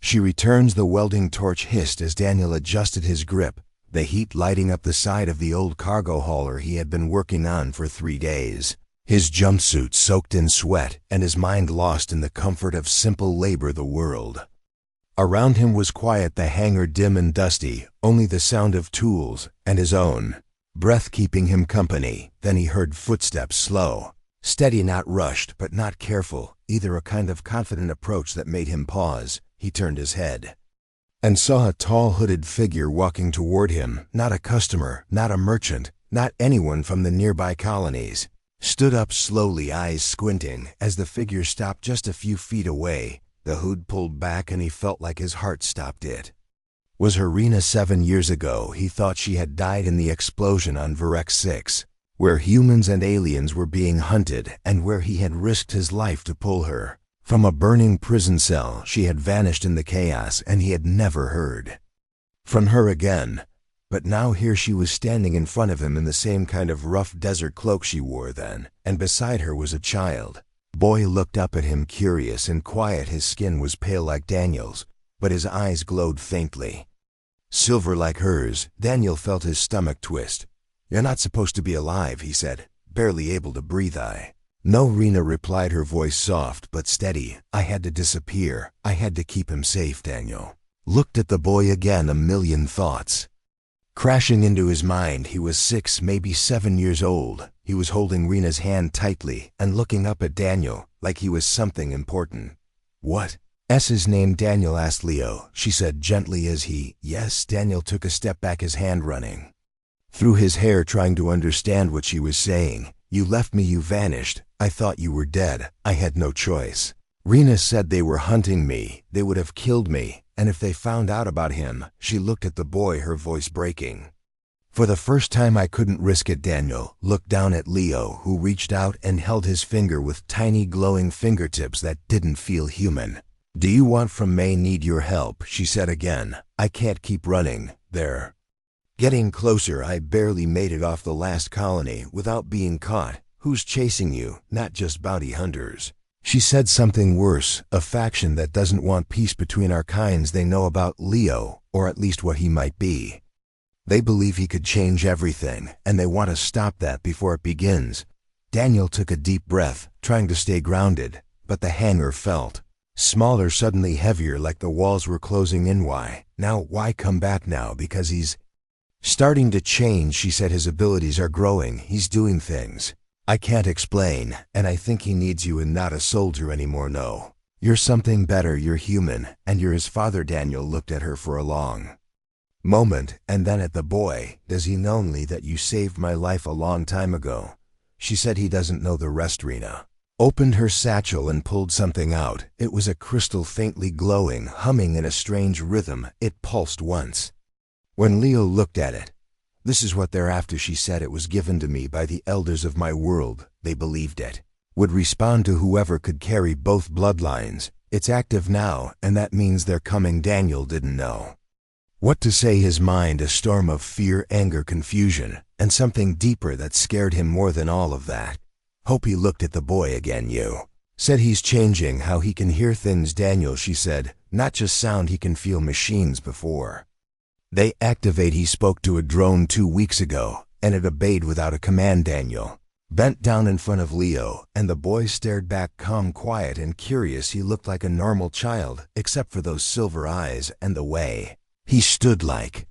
She returns. The welding torch hissed as Daniel adjusted his grip, the heat lighting up the side of the old cargo hauler he had been working on for 3 days. His jumpsuit soaked in sweat and his mind lost in the comfort of simple labor. The world around him was quiet, the hangar dim and dusty, only the sound of tools and his own breath keeping him company. Then he heard footsteps, slow, steady, not rushed, but not careful either, a kind of confident approach that made him pause. He turned his head and saw a tall hooded figure walking toward him, not a customer, not a merchant, not anyone from the nearby colonies. Stood up slowly, eyes squinting. As the figure stopped just a few feet away, the hood pulled back and he felt like his heart stopped. It was her Rena. 7 years ago, he thought she had died in the explosion on Varex 6, where humans and aliens were being hunted and where he had risked his life to pull her from a burning prison cell. She had vanished in the chaos and he had never heard from her again. But now here she was standing in front of him in the same kind of rough desert cloak she wore then, and beside her was a child. Boy looked up at him, curious and quiet. His skin was pale like Daniel's, but his eyes glowed faintly, silver like hers. Daniel felt his stomach twist. "You're not supposed to be alive," he said, barely able to breathe. "No," Rena replied, her voice soft but steady. "I had to disappear. I had to keep him safe." Daniel looked at the boy again, a million thoughts crashing into his mind. He was 6, maybe 7 years old. He was holding Rena's hand tightly and looking up at Daniel like he was something important. "What's his name?" Daniel asked. "Leo," she said gently as he, "Yes." Daniel took a step back, his hand running through his hair, trying to understand what she was saying. "You left me, you vanished. I thought you were dead. I had no choice. Rena said they were hunting me. They would have killed me. And if they found out about him," she looked at the boy, her voice breaking. "For the first time I couldn't risk it." Daniel looked down at Leo, who reached out and held his finger with tiny glowing fingertips that didn't feel human. "Do you want from May? Need your help," she said again. "I can't keep running. They're getting closer. I barely made it off the last colony without being caught. Who's chasing you? Not just bounty hunters." She said something worse, a faction that doesn't want peace between our kinds. They know about Leo, or at least what he might be. They believe he could change everything, and they want to stop that before it begins. Daniel took a deep breath, trying to stay grounded, but the hangar felt smaller, suddenly heavier, like the walls were closing in. Why come back now? Because he's starting to change, she said. His abilities are growing. He's doing things I can't explain, and I think he needs you and not a soldier anymore. No, you're something better. You're human, and you're his father." Daniel looked at her for a long moment, and then at the boy. "Does he know only that you saved my life a long time ago?" She said. "He doesn't know the rest." Rena opened her satchel and pulled something out. It was a crystal, faintly glowing, humming in a strange rhythm. It pulsed once. When Leo looked at it, "This is what they're after," she said. "It was given to me by the elders of my world. They believed it would respond to whoever could carry both bloodlines. It's active now, and that means they're coming." Daniel didn't know what to say. His mind a storm of fear, anger, confusion, and something deeper that scared him more than all of that. Hope. He looked at the boy again. "You said he's changing, how he can hear things." "Daniel," she said, "not just sound. He can feel machines before they activate. He spoke to a drone 2 weeks ago, and it obeyed without a command." Daniel bent down in front of Leo, and the boy stared back, calm, quiet, and curious. He looked like a normal child, except for those silver eyes and the way he stood, like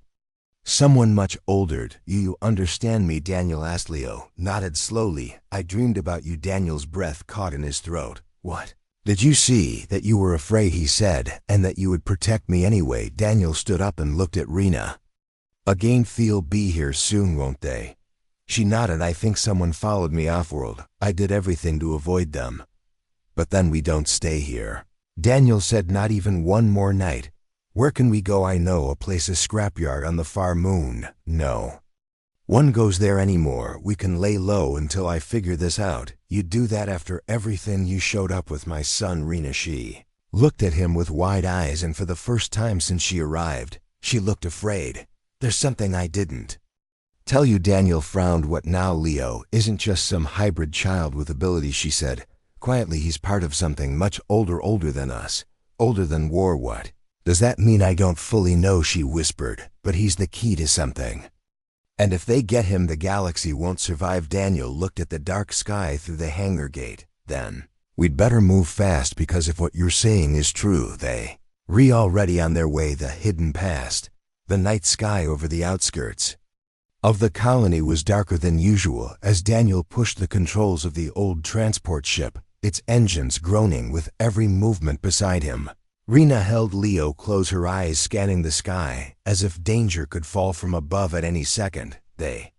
someone much older. You understand me?" Daniel asked. Leo nodded slowly. "I dreamed about you." Daniel's breath caught in his throat. "What did you see?" "That you were afraid," he said, "and that you would protect me anyway." Daniel stood up and looked at Rena again. "They'll be here soon, won't they?" She nodded. "I think someone followed me off-world. I did everything to avoid them. But then we don't stay here." Daniel said. "Not even one more night." "Where can we go?" "I know a place, a scrapyard on the far moon." "No one goes there anymore. We can lay low until I figure this out." "You'd do that after everything you showed up with my son?" Rena, she looked at him with wide eyes, and for the first time since she arrived, she looked afraid. "There's something I didn't tell you." Daniel frowned. "What now?" "Leo isn't just some hybrid child with abilities," she said quietly. "He's part of something much older than us. Older than war." "What Does that mean I don't fully know, she whispered, but he's the key to something. And if they get him, the galaxy won't survive. Daniel looked at the dark sky through the hangar gate. Then, we'd better move fast, because if what you're saying is true, they already on their way. The hidden past, the night sky over the outskirts of the colony was darker than usual as Daniel pushed the controls of the old transport ship, its engines groaning with every movement beside him. Rena held Leo close, her eyes scanning the sky, as if danger could fall from above at any second. They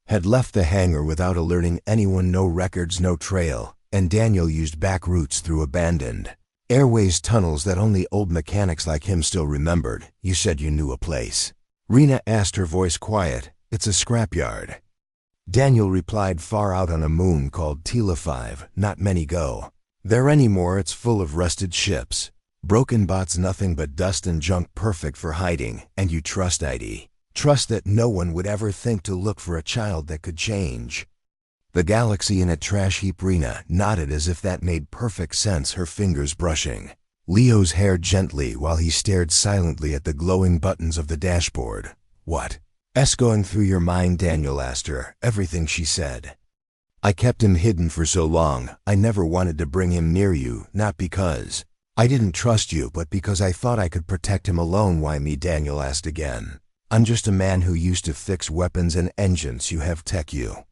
had left the hangar without alerting anyone, no records, no trail, and Daniel used back routes through abandoned airways, tunnels that only old mechanics like him still remembered. You said you knew a place, Rena asked, her voice quiet. It's a scrapyard, Daniel replied, far out on a moon called Tila 5. Not many go there anymore. It's full of rusted ships, broken bots, nothing but dust and junk, perfect for hiding. And you trust trust that no one would ever think to look for a child that could change the galaxy in a trash heap. Rena nodded as if that made perfect sense, her fingers brushing Leo's hair gently while he stared silently at the glowing buttons of the dashboard. What's going through your mind? Daniel asked her. Everything, she said. I kept him hidden for so long. I never wanted to bring him near you, not because I didn't trust you, but because I thought I could protect him alone. Why me? Daniel asked again. I'm just a man who used to fix weapons and engines. You have tech, you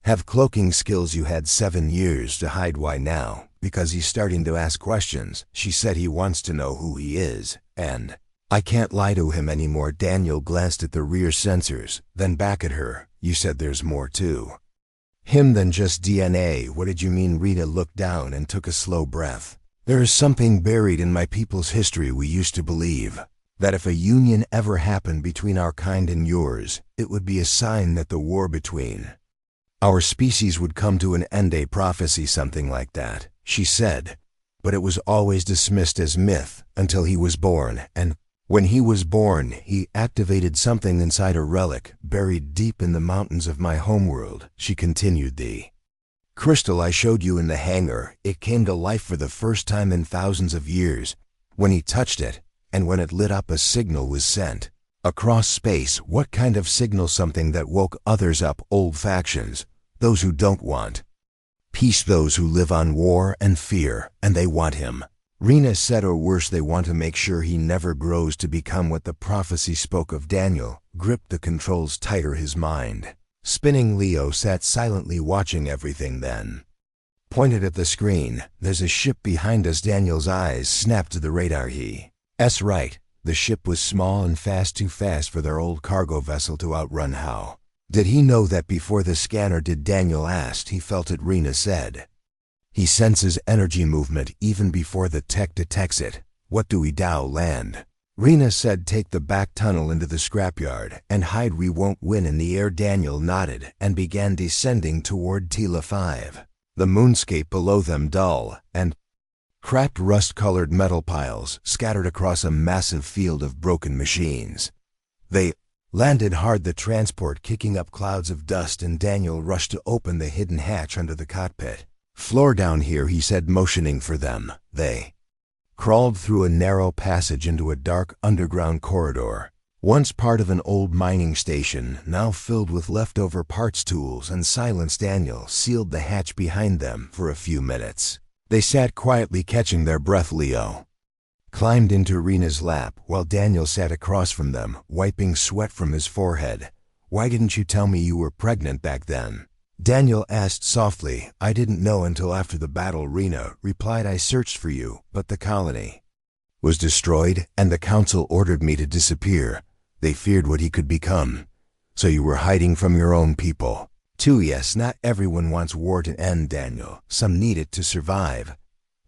have cloaking skills. You had 7 years to hide. Why now? Because he's starting to ask questions. She said he wants to know who he is, and I can't lie to him anymore. Daniel glanced at the rear sensors, then back at her. You said there's more to him than just DNA. What did you mean? Rita looked down and took a slow breath. There is something buried in my people's history. We used to believe that if a union ever happened between our kind and yours, it would be a sign that the war between our species would come to an end. A prophecy, something like that, she said. But it was always dismissed as myth until he was born, and when he was born, he activated something inside a relic buried deep in the mountains of my homeworld. She continued. The crystal I showed you in the hangar, it came to life for the first time in thousands of years when he touched it, and when it lit up, a signal was sent across space. What kind of signal? Something that woke others up, old factions, those who don't want peace, those who live on war and fear, and they want him, Rena said, or worse, they want to make sure he never grows to become what the prophecy spoke of. Daniel gripped the controls tighter, his mind spinning. Leo sat silently watching everything, then pointed at the screen. There's a ship behind us. Daniel's eyes snapped to the radar. He's right. The ship was small and fast, too fast for their old cargo vessel to outrun. How did he know that before the scanner did? Daniel asked. He felt it, Rena said. He senses energy movement even before the tech detects it. What do we do? Land, Rena said. Take the back tunnel into the scrapyard and hide. We won't win in the air. Daniel nodded and began descending toward Tila 5. The moonscape below them, dull and cracked, rust-colored metal piles scattered across a massive field of broken machines. They landed hard, the transport kicking up clouds of dust, and Daniel rushed to open the hidden hatch under the cockpit. Floor down here, he said, motioning for them. They crawled through a narrow passage into a dark underground corridor, once part of an old mining station, now filled with leftover parts, tools, and silence. Daniel sealed the hatch behind them. For a few minutes, they sat quietly, catching their breath. Leo climbed into Rena's lap while Daniel sat across from them, wiping sweat from his forehead. Why didn't you tell me you were pregnant back then? Daniel asked softly. I didn't know until after the battle, Rena replied. I searched for you, but the colony was destroyed, and the council ordered me to disappear. They feared what he could become. So you were hiding from your own people, too? Yes, not everyone wants war to end, Daniel. Some need it to survive.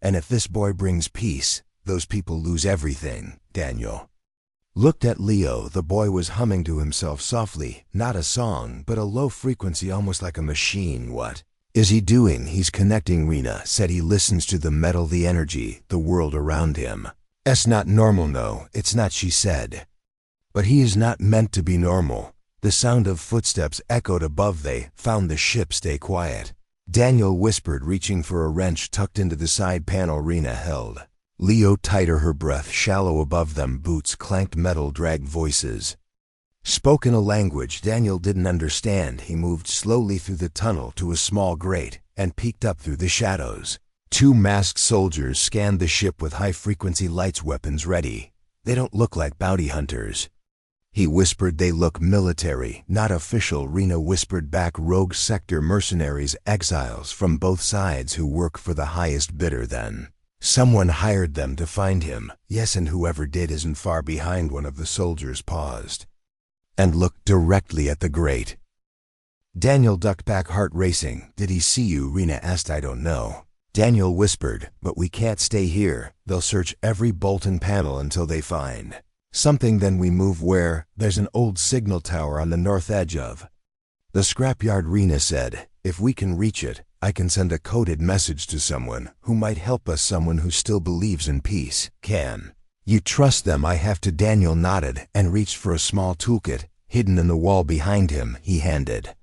And if this boy brings peace, those people lose everything. Daniel looked at Leo. The boy was humming to himself softly, not a song, but a low frequency, almost like a machine. What is he doing? He's connecting, Rena said. He listens to the metal, the energy, the world around him. It's not normal, no, it's not, she said. But he is not meant to be normal. The sound of footsteps echoed above. They found the ship. Stay quiet, Daniel whispered, reaching for a wrench tucked into the side panel. Rena held Leo tighter her breath shallow above them boots clanked metal dragged voices. Spoke in a language Daniel didn't understand. He moved slowly through the tunnel to a small grate and peeked up through the shadows. Two masked soldiers scanned the ship with high-frequency lights weapons ready. They don't look like bounty hunters. He whispered they look military, not official. Rena whispered back rogue sector mercenaries, exiles from both sides who work for the highest bidder then. Someone hired them to find him. Yes, and whoever did isn't far behind. One of the soldiers paused and looked directly at the grate. Daniel ducked back, heart racing. Did he see you? Rena asked. I don't know. Daniel whispered, but we can't stay here. They'll search every bolt and panel until they find something. Then we move where? There's an old signal tower on the north edge of the scrapyard. Rena said, if we can reach it, I can send a coded message to someone who might help us, someone who still believes in peace. Can you trust them? I have to. Daniel nodded and reached for a small toolkit hidden in the wall behind him. He handed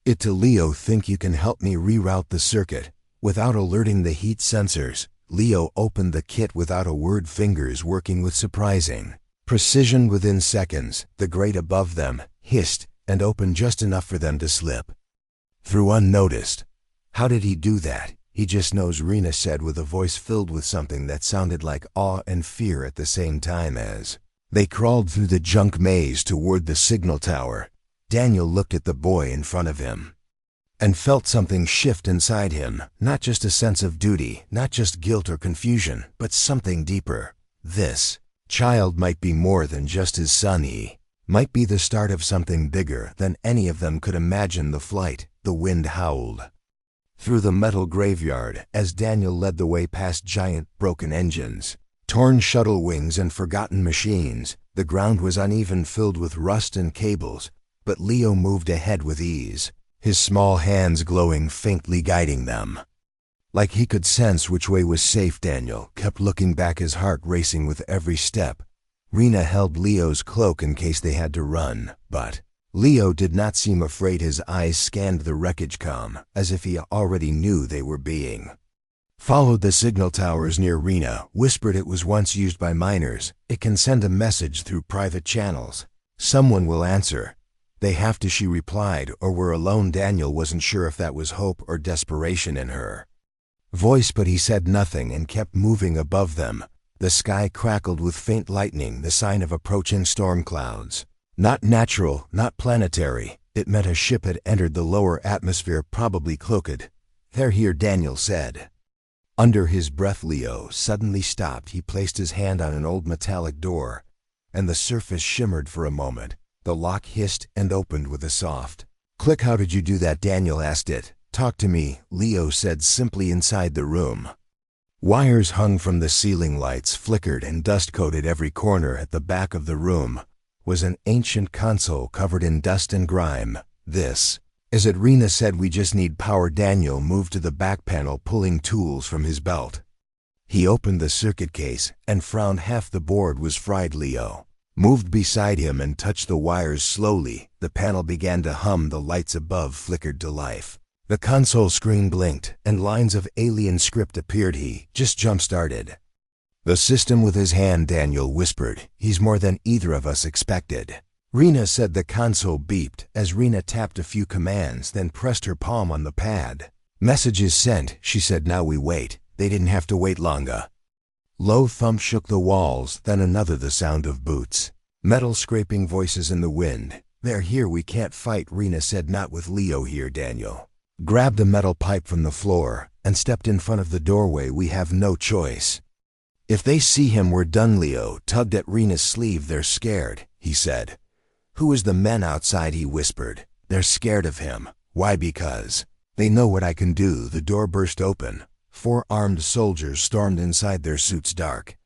it to Leo. Think you can help me reroute the circuit without alerting the heat sensors? Leo opened the kit without a word, fingers working with surprising precision. Within seconds, the grate above them hissed and opened just enough for them to slip through unnoticed. How did he do that? He just knows, Rena said with a voice filled with something that sounded like awe and fear at the same time as they crawled through the junk maze toward the signal tower. Daniel looked at the boy in front of him and felt something shift inside him. Not just a sense of duty, not just guilt or confusion, but something deeper. This child might be more than just his son. He might be the start of something bigger than any of them could imagine. The flight, the wind howled through the metal graveyard as Daniel led the way past giant broken engines, torn shuttle wings and forgotten machines. The ground was uneven, filled with rust and cables, but Leo moved ahead with ease, his small hands glowing faintly, guiding them like he could sense which way was safe. Daniel kept looking back, his heart racing with every step. Rena held Leo's cloak in case they had to run, but Leo did not seem afraid. His eyes scanned the wreckage, calm, as if he already knew they were being followed. The signal towers near. Rena whispered it was once used by miners. It can send a message through private channels. Someone will answer. They have to, she replied, or we're alone. Daniel wasn't sure if that was hope or desperation in her voice, but he said nothing and kept moving above them. The sky crackled with faint lightning, the sign of approaching storm clouds. Not natural, not planetary. It meant a ship had entered the lower atmosphere, probably cloaked. They're here, Daniel said. Under his breath, Leo suddenly stopped. He placed his hand on an old metallic door, and the surface shimmered for a moment. The lock hissed and opened with a soft click. How did you do that? Daniel asked it. Talk to me, Leo said simply. Inside the room, wires hung from the ceiling, lights flickered, and dust coated every corner. At the back of the room was an ancient console covered in dust and grime. This is it, Rena said. We just need power. Daniel moved to the back panel, pulling tools from his belt. He opened the circuit case and frowned. Half the board was fried. Leo moved beside him and touched the wires slowly. The panel began to hum. The lights above flickered to life. The console screen blinked and lines of alien script appeared. He just jump-started the system with his hand. Daniel whispered, he's more than either of us expected. Rena said. The console beeped as Rena tapped a few commands, then pressed her palm on the pad. Messages sent, she said. Now we wait. They didn't have to wait longer. Low thump shook the walls, then another. The sound of boots, metal scraping, voices in the wind. They're here. We can't fight, Rena said. Not with Leo here. Daniel grabbed a metal pipe from the floor and stepped in front of the doorway. We have no choice. If they see him, we're done. Leo tugged at Rena's sleeve. They're scared, he said. Who is the men outside? He whispered. They're scared of him. Why? Because they know what I can do. The door burst open. 4 armed soldiers stormed inside, their suits dark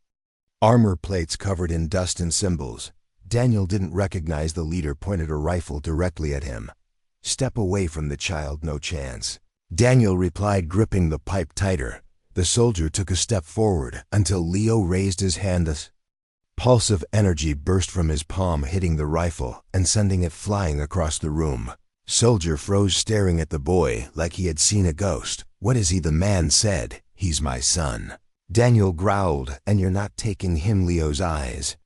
armor plates covered in dust and symbols. Daniel didn't recognize the leader, pointed a rifle directly at him. Step away from the child, no chance. Daniel replied, gripping the pipe tighter. The soldier took a step forward until Leo raised his hand. A pulse of energy burst from his palm, hitting the rifle and sending it flying across the room. Soldier froze, staring at the boy like he had seen a ghost. What is he? The man said. He's my son. Daniel growled. And you're not taking him. Leo's eyes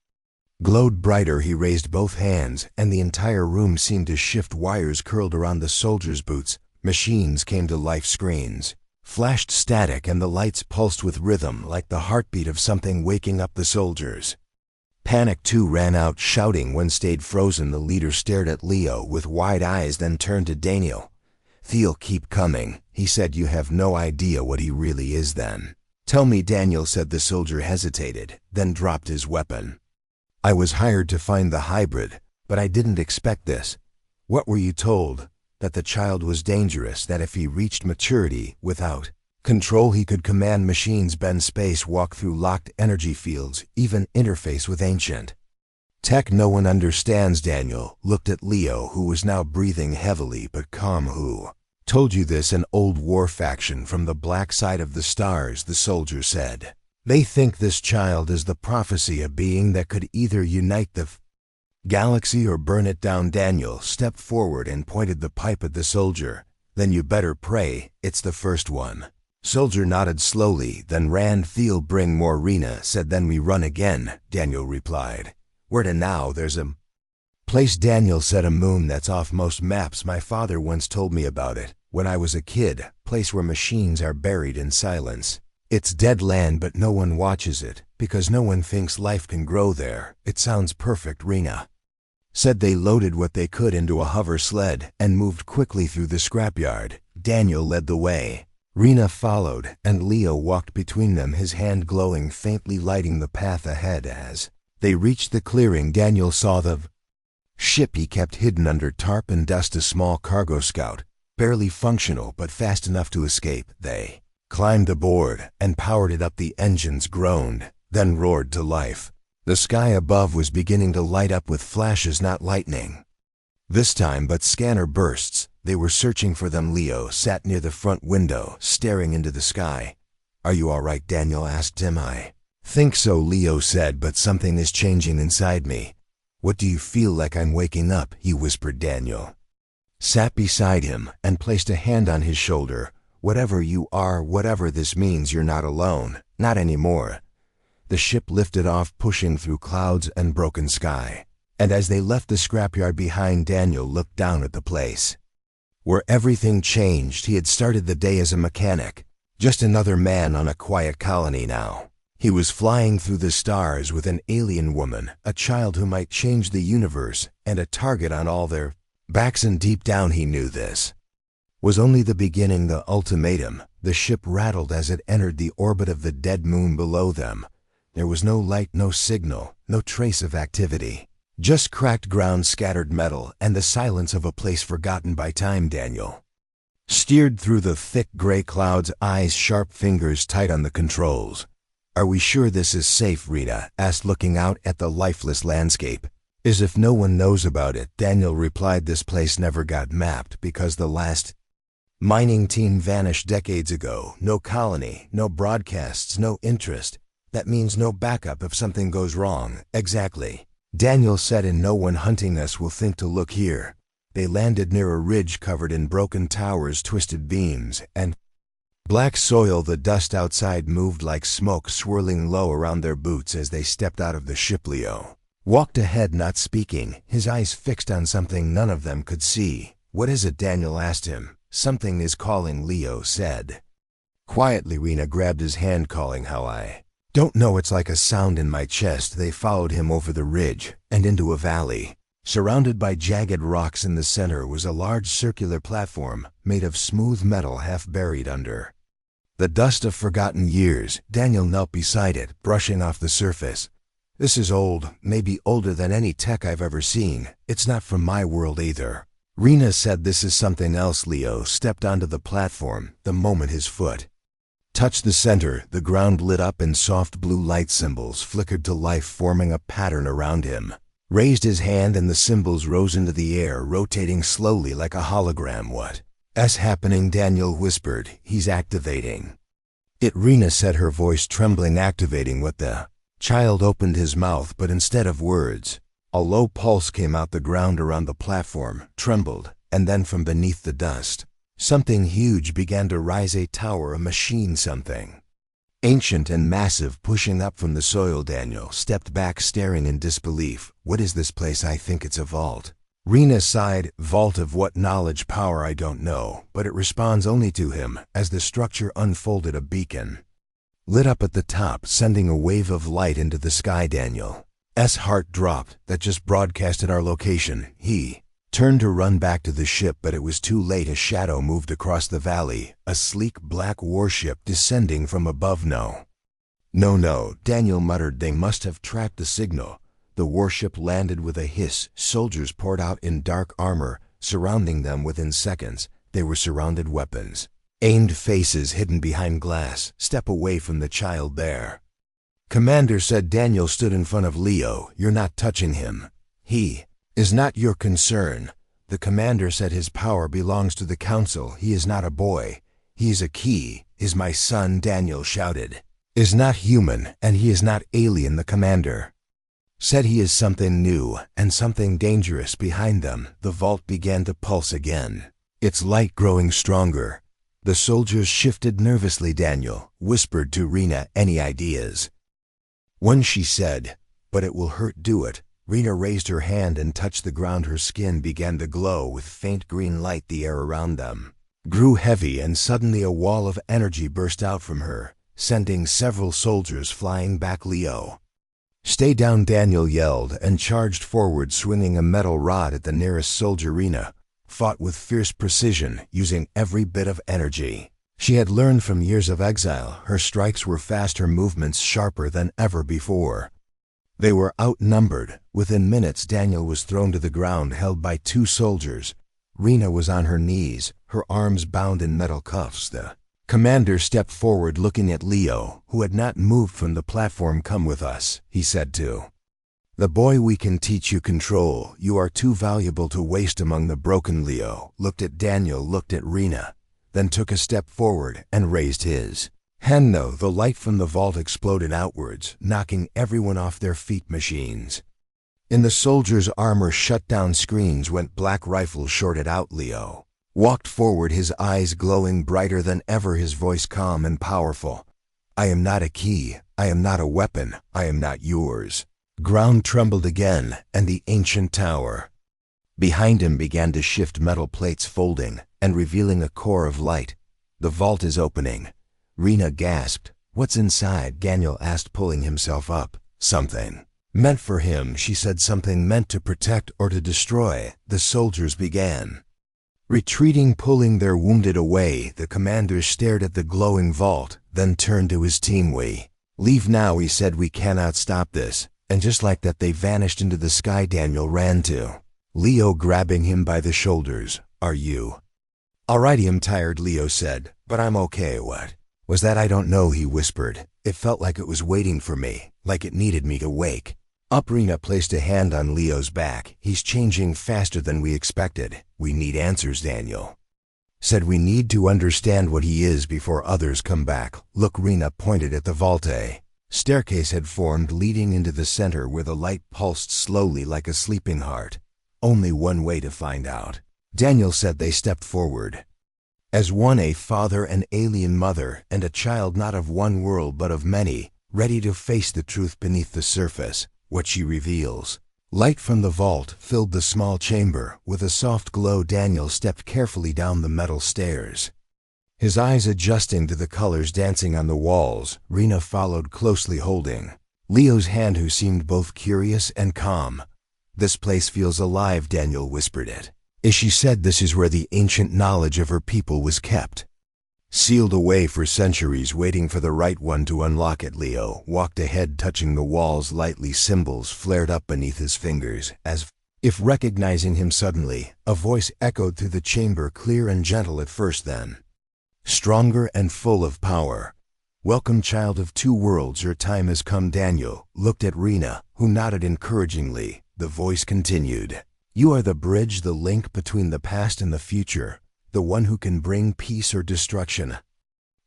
glowed brighter. He raised both hands, and the entire room seemed to shift. Wires curled around the soldiers' boots. Machines came to life. Screens flashed static, and the lights pulsed with rhythm like the heartbeat of something waking up the soldiers. Panic too ran out, shouting when stayed frozen. The leader stared at Leo with wide eyes, then turned to Daniel. "They'll keep coming," he said. "You have no idea what he really is then." "Tell me," Daniel said. The soldier hesitated, then dropped his weapon. "I was hired to find the hybrid, but I didn't expect this." "What were you told?" "That the child was dangerous, that if he reached maturity without control he could command machines, bend space, walk through locked energy fields, even interface with ancient tech no one understands." Daniel looked at Leo, who was now breathing heavily but calm. "Who told you this?" "An old war faction from the black side of the stars," the soldier said. "They think this child is the prophecy, a being that could either unite the galaxy or burn it down." Daniel stepped forward and pointed the pipe at the soldier. "Then you better pray it's the first one." Soldier nodded slowly, then ran. "They'll bring more," Rena said. "Then we run again," Daniel replied. "Where to now?" "There's a place," Daniel said. "A moon that's off most maps. My father once told me about it when I was a kid. Place where machines are buried in silence. It's dead land, but no one watches it because no one thinks life can grow there." "It sounds perfect," Rena said. They loaded what they could into a hover sled and moved quickly through the scrapyard. Daniel led the way. Rena followed, and Leo walked between them, his hand glowing faintly, lighting the path ahead. As they reached the clearing, Daniel saw the ship he kept hidden under tarp and dust, a small cargo scout, barely functional but fast enough to escape. They climbed aboard and powered it up. The engines groaned, then roared to life. The sky above was beginning to light up with flashes, not lightning this time, but scanner bursts. They were searching for them. Leo sat near the front window, staring into the sky. "Are you all right?" Daniel asked him. "I think so," Leo said, "but something is changing inside me." "What do you feel like?" "I'm waking up," he whispered. Daniel sat beside him and placed a hand on his shoulder. "Whatever you are, whatever this means, you're not alone. Not anymore." The ship lifted off, pushing through clouds and broken sky. And as they left the scrapyard behind, Daniel looked down at the place where everything changed. He had started the day as a mechanic, just another man on a quiet colony now. He was flying through the stars with an alien woman, a child who might change the universe, and a target on all their backs. And deep down he knew this was only the beginning, the ultimatum. The ship rattled as it entered the orbit of the dead moon below them. There was no light, no signal, no trace of activity. Just cracked ground, scattered metal, and the silence of a place forgotten by time. Daniel steered through the thick gray clouds, eyes sharp, fingers tight on the controls. "Are we sure this is safe?" Rena asked, looking out at the lifeless landscape. "As if no one knows about it," Daniel replied. "This place never got mapped because the last mining team vanished decades ago. No colony, no broadcasts, no interest. That means no backup if something goes wrong." "Exactly," Daniel said, "and no one hunting us will think to look here." They landed near a ridge covered in broken towers, twisted beams, and black soil. The dust outside moved like smoke, swirling low around their boots as they stepped out of the ship. Leo walked ahead, not speaking, his eyes fixed on something none of them could see. "What is it?" Daniel asked him. "Something is calling," Leo said quietly. Rena grabbed his hand, calling. "How?" "I don't know. It's like a sound in my chest." They followed him over the ridge and into a valley. Surrounded by jagged rocks, in the center was a large circular platform made of smooth metal, half buried under the dust of forgotten years. Daniel knelt beside it, brushing off the surface. "This is old, maybe older than any tech I've ever seen. It's not from my world either." Rena said, "This is something else." Leo stepped onto the platform. The moment his foot touched the center, the ground lit up and soft blue light symbols flickered to life, forming a pattern around him. Raised his hand and the symbols rose into the air, rotating slowly like a hologram. "What's happening?" Daniel whispered. "He's activating it," Rena said, her voice trembling. "Activating what?" The child opened his mouth, but instead of words, a low pulse came out. The ground around the platform trembled, and then from beneath the dust, something huge began to rise. A tower, a machine, something Ancient and massive, pushing up from the soil. Daniel stepped back, staring in disbelief. What is this place? I think it's a vault. Rena sighed. Vault of what? Knowledge, power, I don't know, but it responds only to him. As the structure unfolded, a beacon lit up at the top, sending a wave of light into the sky. Daniel's heart dropped. That just broadcasted our location. He turned to run back to the ship, but it was too late. A shadow moved across the valley, a sleek black warship descending from above. No, Daniel muttered. They must have tracked the signal. The warship landed with a hiss. Soldiers poured out in dark armor, surrounding them within seconds. They were surrounded, weapons aimed, faces hidden behind glass. Step away from the child there, Commander said. Daniel stood in front of Leo. You're not touching him. He is not your concern. The commander said. His power belongs to the council. He is not a boy. He is a key. Is my son, Daniel shouted. Is not human, and he is not alien. The commander said. He is something new and something dangerous. Behind them, the vault began to pulse again, its light growing stronger. The soldiers shifted nervously. Daniel whispered to Rena, any ideas? One, she said, but it will hurt. Do it. Rena raised her hand and touched the ground. Her skin began to glow with faint green light. The air around them grew heavy, and suddenly a wall of energy burst out from her, sending several soldiers flying back. Leo, stay down, Daniel yelled, and charged forward, swinging a metal rod at the nearest soldier. Rena fought with fierce precision, using every bit of energy she had learned from years of exile. Her strikes were fast, her movements sharper than ever before. They were outnumbered. Within minutes, Daniel was thrown to the ground, held by two soldiers. Rena was on her knees, her arms bound in metal cuffs. The commander stepped forward, looking at Leo, who had not moved from the platform. Come with us, he said to the boy. We can teach you control. You are too valuable to waste among the broken. Leo looked at Daniel, looked at Rena, then took a step forward and raised his hand. No, the light from the vault exploded outwards, knocking everyone off their feet. Machines in the soldiers' armor shut down. Screens went black. Rifles shorted out. Leo walked forward, his eyes glowing brighter than ever, his voice calm and powerful. I am not a key. I am not a weapon. I am not yours. Ground trembled again, and the ancient tower behind him began to shift, metal plates folding and revealing a core of light. The vault is opening. Rena gasped. What's inside? Daniel asked, pulling himself up. Something meant for him, she said. Something meant to protect or to destroy. The soldiers began retreating, pulling their wounded away. The commander stared at the glowing vault, then turned to his team. We leave now, he said. We cannot stop this. And just like that, they vanished into the sky. Daniel ran to Leo, grabbing him by the shoulders. Are you all right? I'm tired, Leo said, but I'm okay. What was that? I don't know, he whispered. It felt like it was waiting for me, like it needed me to wake up. Rena placed a hand on Leo's back. He's changing faster than we expected. We need answers, Daniel said. We need to understand what he is before others come back. Look, Rena pointed at the vault. A staircase had formed, leading into the center, where the light pulsed slowly like a sleeping heart. Only one way to find out, Daniel said. They stepped forward as one, a father, an alien mother, and a child, not of one world but of many, ready to face the truth beneath the surface. What she reveals. Light from the vault filled the small chamber with a soft glow. Daniel stepped carefully down the metal stairs, his eyes adjusting to the colors dancing on the walls. Rena followed closely, holding Leo's hand, who seemed both curious and calm. This place feels alive, Daniel whispered it. She said. This is where the ancient knowledge of her people was kept, sealed away for centuries, waiting for the right one to unlock it. Leo walked ahead, touching the walls lightly. Symbols flared up beneath his fingers, as if recognizing him. Suddenly, a voice echoed through the chamber, clear and gentle at first, then stronger and full of power. Welcome, child of two worlds, your time has come. Daniel looked at Rena, who nodded encouragingly. The voice continued. You are the bridge, the link between the past and the future, the one who can bring peace or destruction.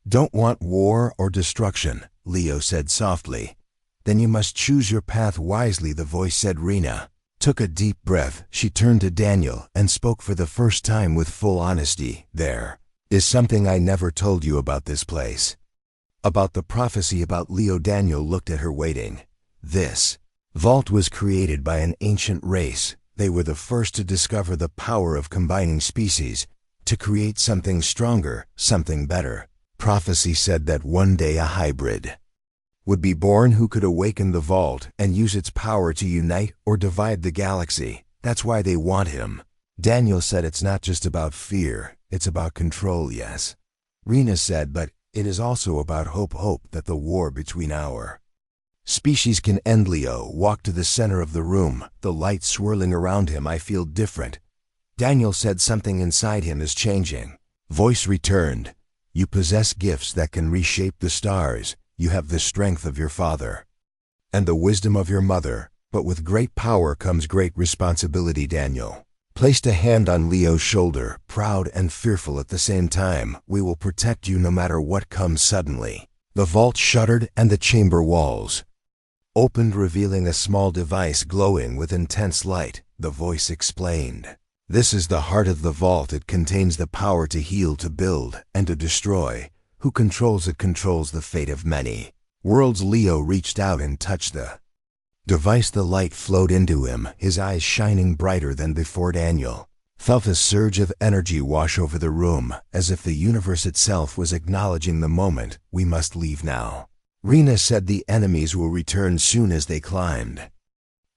Don't want war or destruction, Leo said softly. Then you must choose your path wisely, the voice said. Rena took a deep breath. She turned to Daniel and spoke for the first time with full honesty. There is something I never told you about this place. About the prophecy about Leo. Daniel looked at her, waiting. This vault was created by an ancient race. They were the first to discover the power of combining species, to create something stronger, something better. Prophecy said that one day a hybrid would be born who could awaken the vault and use its power to unite or divide the galaxy. That's why they want him. Daniel said it's not just about fear, it's about control, yes. Rena said, but it is also about hope that the war between our species can end. Leo walked to the center of the room, the light swirling around him. I feel different. Daniel said something inside him is changing. Voice returned. You possess gifts that can reshape the stars. You have the strength of your father and the wisdom of your mother, but with great power comes great responsibility. Daniel placed a hand on Leo's shoulder, proud and fearful at the same time. We will protect you no matter what comes. Suddenly, the vault shuddered and the chamber walls opened, revealing a small device glowing with intense light. The voice explained, "This is the heart of the vault. It contains the power to heal, to build, and to destroy. Who controls it controls the fate of many worlds." Leo reached out and touched the device. The light flowed into him, his eyes shining brighter than before. Daniel felt a surge of energy wash over the room, as if the universe itself was acknowledging the moment. We must leave now. Rena said the enemies will return soon. As they climbed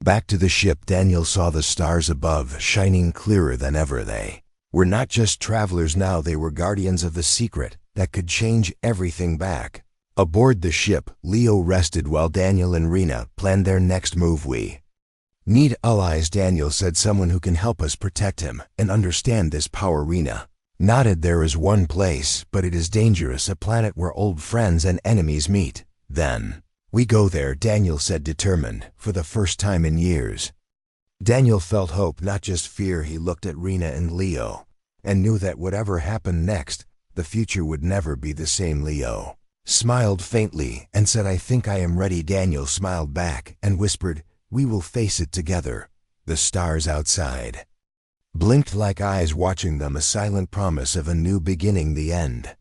back to the ship, Daniel saw the stars above, shining clearer than ever. They were not just travelers now, they were guardians of the secret that could change everything. Back aboard the ship, Leo rested while Daniel and Rena planned their next move. We need allies, Daniel said, someone who can help us protect him and understand this power. Rena nodded. There is one place, but it is dangerous, a planet where old friends and enemies meet. Then we go there, Daniel said, determined. For the first time in years, Daniel felt hope, not just fear. He looked at Rena and Leo and knew that whatever happened next, the future would never be the same. Leo smiled faintly and said, I think I am ready. Daniel smiled back and whispered, we will face it together. The stars outside blinked like eyes watching them, a silent promise of a new beginning. The end.